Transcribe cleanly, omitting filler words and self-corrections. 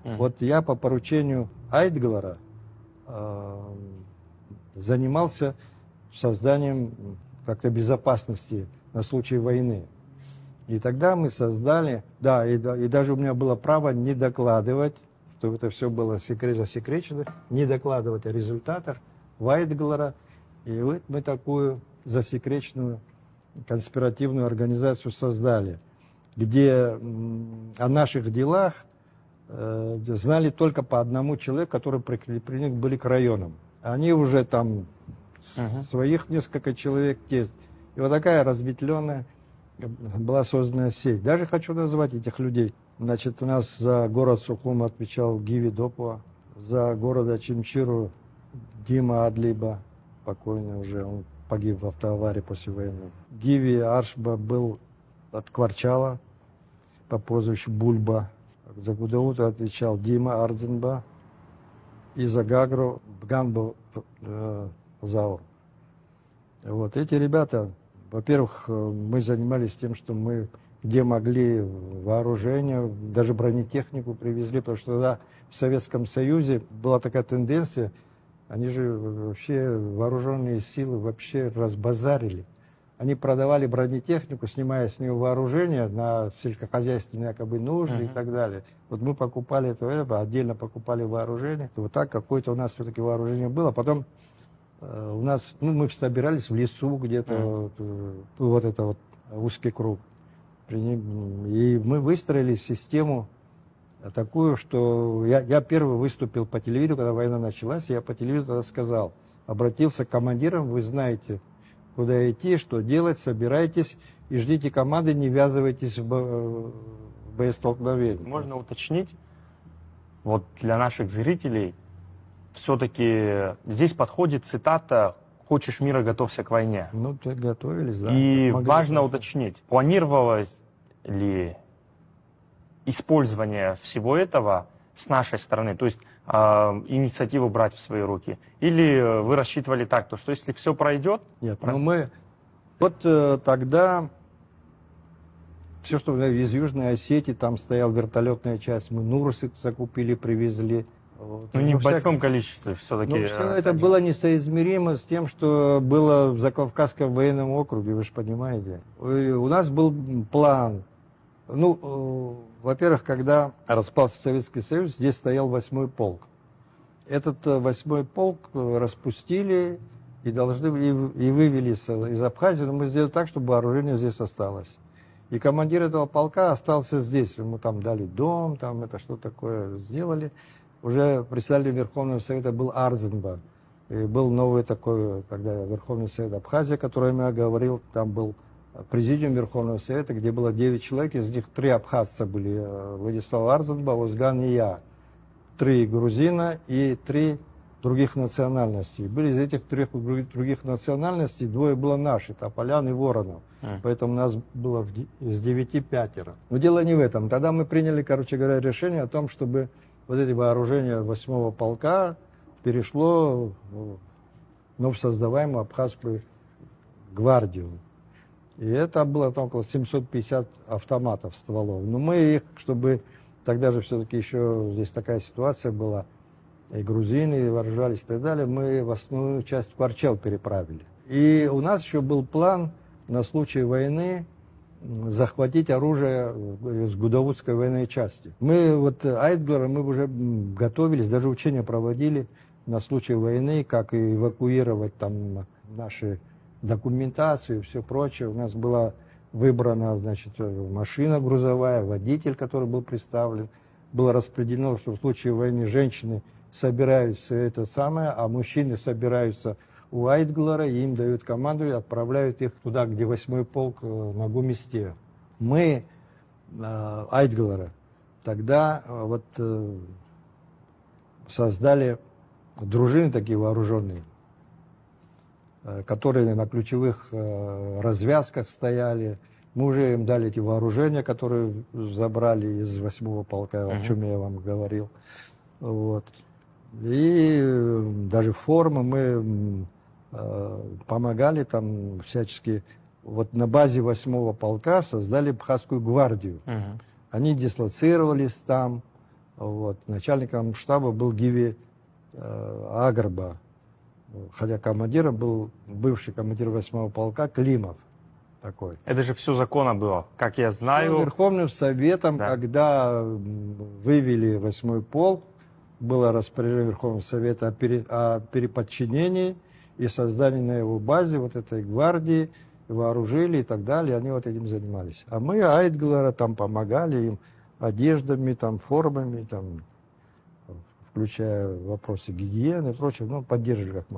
Вот я по поручению Айтглара занимался созданием как-то безопасности на случай войны. И тогда мы создали, да, и даже у меня было право не докладывать, чтобы это все было засекречено, не докладывать о результатах Айтглара. И вот мы такую засекреченную конспиративную организацию создали, где о наших делах знали только по одному человеку, который прикреплены были к районам. Они уже там своих несколько человек. И вот такая разветвленная была создана сеть. Даже хочу назвать этих людей. Значит, у нас за город Сухум отвечал Гиви Допуа, за города Чимчиру Дима Адлиба, покойный уже, он погиб в автоаварии после войны. Гиви Аршба был от Кварчала по прозвищу Бульба. За Гудаута отвечал Дима Ардзенба. И за Гагру Бганбу Заур. Вот эти ребята, во-первых, мы занимались тем, что мы где могли вооружение, даже бронетехнику привезли, потому что тогда в Советском Союзе была такая тенденция, они же вообще вооруженные силы вообще разбазарили. Они продавали бронетехнику, снимая с нее вооружение на сельскохозяйственные якобы нужды и так далее. Вот мы покупали это, отдельно покупали вооружение. Вот так какое-то у нас все-таки вооружение было. Потом у нас, мы собирались в лесу где-то, вот это вот узкий круг. И мы выстроили систему такую, что я первый выступил по телевидению, когда война началась, я по телевидению тогда сказал, обратился к командирам, вы знаете, куда идти, что делать, собирайтесь и ждите команды, не ввязывайтесь в боестолкновение. Можно уточнить, вот для наших зрителей, все-таки здесь подходит цитата «Хочешь мира, готовься к войне». Ну, готовились, да. И важно уточнить, планировалось ли использование всего этого с нашей стороны, то есть инициативу брать в свои руки? Или вы рассчитывали так, то, что если все пройдет... Нет, ну мы... Вот тогда все, что из Южной Осетии, там стояла вертолетная часть, мы Нурсы закупили, привезли. Вот. Ну, не в большом количестве все-таки. Ну, все это было несоизмеримо с тем, что было в Закавказском военном округе, вы же понимаете. И у нас был план. Ну, во-первых, когда распался Советский Союз, здесь стоял 8-й полк. Этот 8-й полк распустили и должны и вывели из Абхазии, но мы сделали так, чтобы вооружение здесь осталось. И командир этого полка остался здесь. Ему там дали дом, там это что такое сделали. Уже председателем Верховного Совета был Ардзенба. И был новый такой, когда Верховный Совет Абхазии, о котором я говорил, там был президиум Верховного Совета, где было 9 человек, из них 3 абхазца были, Владислав Ардзенба, Озган и я. 3 грузина и 3 других национальностей. Были из этих 3 других национальностей, 2 было наши, Тополян и Воронов. Поэтому нас было из 9 5. Но дело не в этом. Тогда мы приняли, короче говоря, решение о том, чтобы вот эти вооружения 8-го полка перешло в вновь создаваемую Абхазскую гвардию. И это было там около 750 автоматов, стволов. Но мы их, чтобы... Тогда же все-таки еще здесь такая ситуация была, и грузины вооружались и так далее, мы в основную часть в Кварчал переправили. И у нас еще был план на случай войны захватить оружие из Гудауцкой военной части. Мы вот Айтглара, мы уже готовились, даже учения проводили на случай войны, как эвакуировать там наши документацию и все прочее. У нас была выбрана, значит, машина грузовая, водитель, который был представлен. Было распределено, что в случае войны женщины собирают все это самое, а мужчины собираются у Айтглара, и им дают команду и отправляют их туда, где 8-й полк на Гумисте. Мы, Айтглара, тогда вот создали дружины такие вооруженные, которые на ключевых развязках стояли. Мы уже им дали эти вооружения, которые забрали из 8-го полка, о чем я вам говорил. Вот. И даже формы мы помогали там всячески. Вот на базе 8-го полка создали Абхазскую гвардию. Они дислоцировались там, Вот. Начальником штаба был Гиви Агрба, хотя командиром был бывший командир 8-го полка Климов такой. Это же все законно было, как я Всё знаю. Верховным Советом, Да. когда вывели 8-й полк, было распоряжение Верховного Совета о переподчинении и создании на его базе вот этой гвардии, вооружили и так далее, они вот этим занимались. А мы Айтглера там помогали им одеждами, там, формами, там, включая вопросы гигиены и прочее, ну, поддерживали как могли.